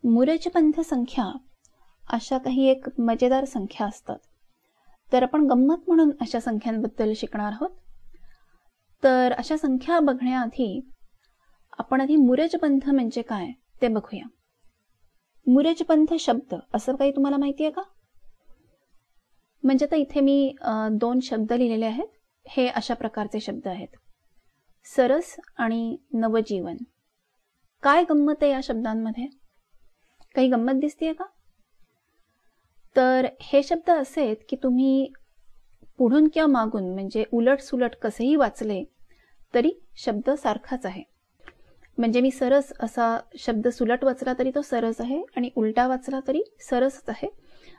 मूरजबंध संख्या अशा काही एक मजेदार संख्या असतात. तर आपण गंमत म्हणून अशा संख्यांबद्दल शिकणार आहोत. तर अशा संख्या बघण्याआधी आपण आधी मूरजबंध म्हणजे काय ते बघूया. मूरजबंध शब्द असं काही तुम्हाला माहिती आहे का? म्हणजे आता इथे मी दोन शब्द लिहिलेले आहेत. हे अशा प्रकारचे शब्द आहेत, सरस आणि नवजीवन. काय गंमत आहे या शब्दांमध्ये? काही गंमत दिसतीये का? तर हे शब्द असे आहेत की तुम्ही पुढून किंवा मागून म्हणजे उलट सुलट कसेही वाचले तरी शब्द सारखाच आहे. म्हणजे मी सरस असा शब्द सुलट वाचला तरी तो सरस आहे आणि उलटा वाचला तरी सरसच आहे.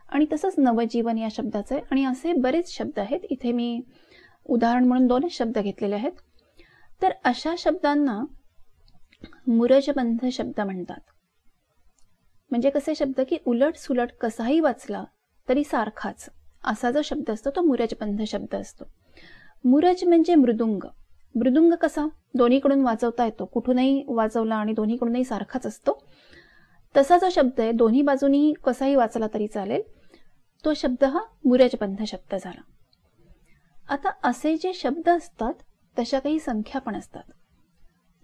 आणि तसंच नवजीवन या शब्दाचं आहे. आणि असे बरेच शब्द आहेत. इथे मी उदाहरण म्हणून दोनच शब्द घेतलेले आहेत. तर अशा शब्दांना मूरजबंध शब्द म्हणतात. म्हणजे कसे शब्द की उलट सुलट कसाही वाचला तरी सारखाच असा जो शब्द असतो तो मूरजबंध शब्द असतो. मूरज म्हणजे मृदुंग. मृदुंग कसा दोन्हीकडून वाजवता येतो, कुठूनही वाजवला आणि दोन्हीकडूनही सारखाच असतो. तसा जो शब्द आहे दोन्ही बाजूनी कसाही वाचला तरी चालेल, तो शब्द हा मूरजबंध शब्द झाला. आता असे जे शब्द असतात तशा काही संख्या पण असतात.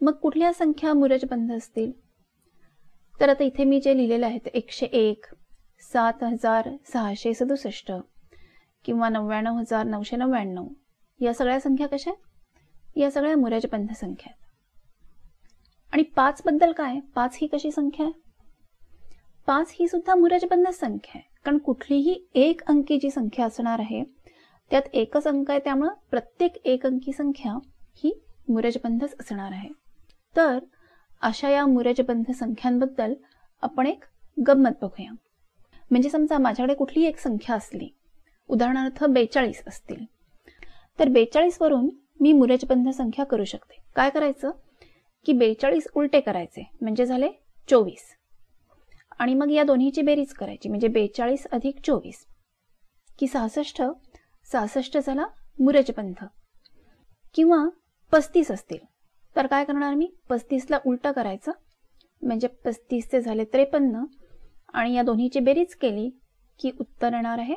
मग कुठल्या संख्या मूरजबंध असतील? तर आता इथे मी जे लिहिलेले आहेत 101, 7667 किंवा 99999 या सगळ्या संख्या कशा आहेत? या सगळ्या मूरजबंध संख्या आहेत. आणि 5 बद्दल काय? 5 ही कशी संख्या आहे? 5 ही सुद्धा मूरजबंध संख्या आहे. कारण कुठलीही एक अंकी जी संख्या असणार आहे त्यात एकच अंक आहे, त्यामुळे प्रत्येक एक अंकी संख्या ही मूरजबंधच असणार आहे. तर अशा या मूरजबंध संख्यांबद्दल आपण एक गंमत बघूया. म्हणजे समजा माझ्याकडे कुठली एक संख्या असली, उदाहरणार्थ 42 असतील, तर 42 वरून मी मूरजबंध संख्या करू शकते. काय करायचं की 42 उलटे करायचे म्हणजे झाले 24 आणि मग या दोन्हीची बेरीज करायची म्हणजे 42 अधिक 24 की 66. 66 झाला मूरजबंध. किंवा 35 असतील तर काय करणार मी? 35ला उलटा करायचं म्हणजे 35 झाले 53 आणि या दोन्हीची बेरीज केली की उत्तर येणार आहे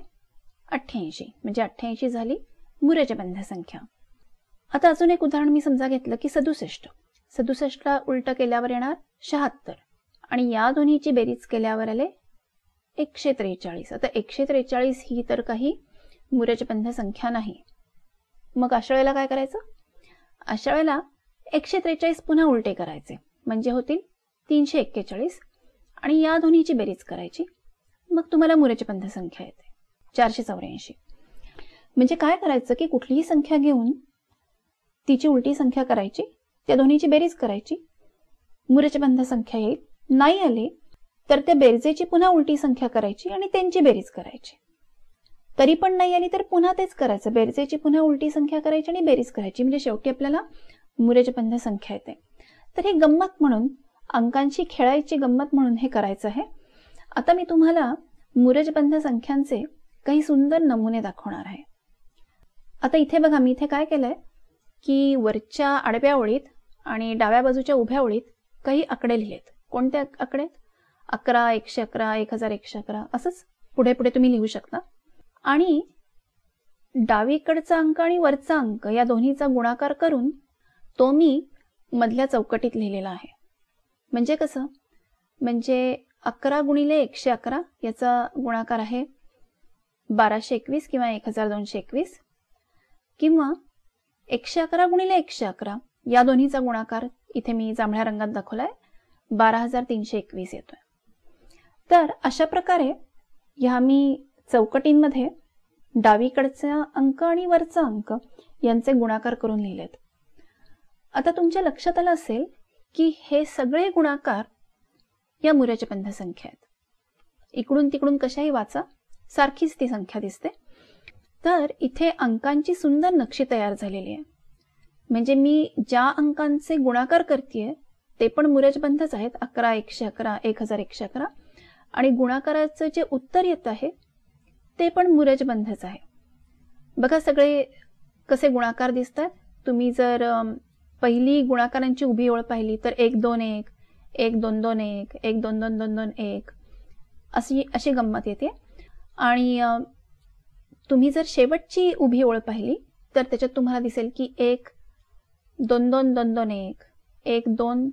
88 म्हणजे 88 झाली मूरजबंध संख्या. आता अजून एक उदाहरण मी समजा घेतलं की 67. 67ला उलट केल्यावर येणार 76 आणि या दोन्हीची बेरीज केल्यावर आले 143. आता 143 ही तर काही मूरजबंध संख्या नाही. मग अशा वेळेला काय करायचं? अशा वेळेला 143 पुन्हा उलटे करायचे म्हणजे होतील 341 आणि या दोन्हीची बेरीज करायची, मग तुम्हाला मूरजबंध संख्या येते 484. म्हणजे काय करायचं की कुठलीही संख्या घेऊन तिची उलटी संख्या करायची, त्या दोन्हीची बेरीज करायची, मूरजबंध संख्या येईल. नाही आली तर त्या बेरजेची पुन्हा उलटी संख्या करायची आणि त्यांची बेरीज करायची. तरी पण नाही आली तर पुन्हा तेच करायचं, बेरजेची पुन्हा उलटी संख्या करायची आणि बेरीज करायची म्हणजे शेवटी आपल्याला मूरजबंध संख्या येते. तर ही गंमत म्हणून, अंकांची खेळायची गंमत म्हणून हे करायचं आहे. आता मी तुम्हाला मूरजबंध संख्यांचे काही सुंदर नमुने दाखवणार आहे. आता इथे बघा, मी इथे काय केलंय की वरच्या आडव्या ओळीत आणि डाव्या बाजूच्या उभ्या ओळीत काही आकडे लिहिलेत. कोणते आकडे? 11, 111, 1111 असंच पुढे पुढे तुम्ही लिहू शकता. आणि डावीकडचा अंक आणि वरचा अंक या दोन्हीचा गुणाकार करून तो मी मधल्या चौकटीत लिहिलेला आहे. म्हणजे कसं? म्हणजे 11 गुणिले 111 याचा गुणाकार आहे 1221 किंवा 1221 किंवा 111 गुणिले 111 या दोन्हीचा गुणाकार इथे मी जांभळ्या रंगात दाखवलाय 12321 येतोय. तर अशा प्रकारे ह्या मी चौकटींमध्ये डावीकडचा अंक आणि वरचा अंक यांचे गुणाकार करून लिहिलेत. आता तुमच्या लक्षात आलं असेल की हे सगळे गुणाकार या मूरजबंध संख्या आहेत. इकडून तिकडून कशाही वाचा, सारखीच ती संख्या दिसते. तर इथे अंकांची सुंदर नक्षी तयार झालेली आहे. म्हणजे मी ज्या अंकांचे गुणाकार करतेय ते पण मूरजबंधच आहेत, 11, 111, 1111 आणि गुणाकाराचं जे उत्तर येत आहे ते पण मूरजबंधच आहे. बघा सगळे कसे गुणाकार दिसतात. तुम्ही जर पहिली गुणाकारांची उभी ओळ पाहिली तर 121, 1 2 2 1 1 2 2 2 2 1 अशी गंमत येते. आणि तुम्ही जर शेवटची उभी ओळ पाहिली तर त्याच्यात तुम्हाला दिसेल की 1 2 2 2 2 1 1 2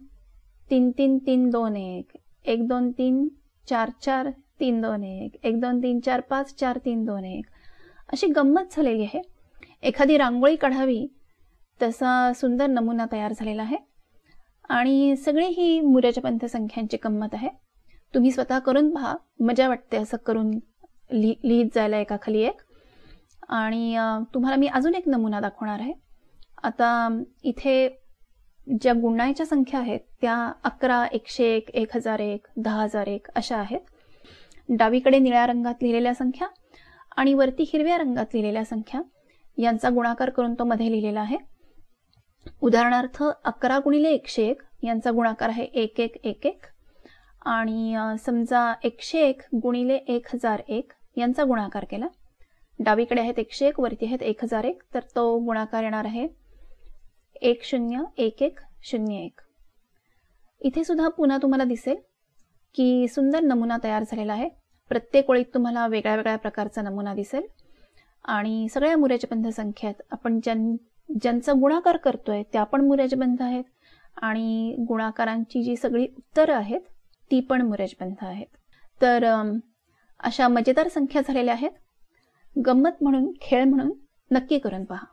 3 3 3 2 1 1 2 3 4 4 3 2 1 1 2 3 4 5 4 3 2 1 अशी गंमत झालेली आहे. एखादी रांगोळी काढावी तसा सुंदर नमुना तयार झालेला आहे. आणि सगळी ही मुर्याचपंथ संख्यांची गंमत आहे. तुम्ही स्वतः करून पहा, मजा वाटते असं करून लिहित जायला एकाखाली एक. आणि तुम्हाला मी अजून एक नमुना दाखवणार आहे. आता इथे ज्या गुणायच्या संख्या आहेत त्या 11, 101, 1001, 10001 अशा आहेत. डावीकडे निळ्या रंगात लिहिलेल्या संख्या आणि वरती हिरव्या रंगात लिहिलेल्या संख्या यांचा गुणाकार करून तो मध्ये लिहिलेला आहे. उदाहरणार्थ 11 गुणिले 101 यांचा गुणाकार आहे 1111. आणि समजा 101 गुणिले 1001 यांचा गुणाकार केला. डावीकडे आहेत 101, वरती आहेत 1001, तर तो गुणाकार येणार आहे 101101. इथे सुद्धा पुन्हा तुम्हाला दिसेल की सुंदर नमुना तयार झालेला आहे. प्रत्येक ओळीत तुम्हाला वेगळ्या वेगळ्या प्रकारचा नमुना दिसेल. आणि सगळ्या मुर्याचपंथ संख्येत आपण ज्यांचा गुणाकार करतोय त्या पण मुर्याचपंथ आहेत आणि गुणाकारांची जी सगळी उत्तरं आहेत ती पण मुर्याचपंथ आहेत. तर अशा मजेदार संख्या झालेल्या आहेत. गंमत म्हणून, खेळ म्हणून नक्की करून पहा.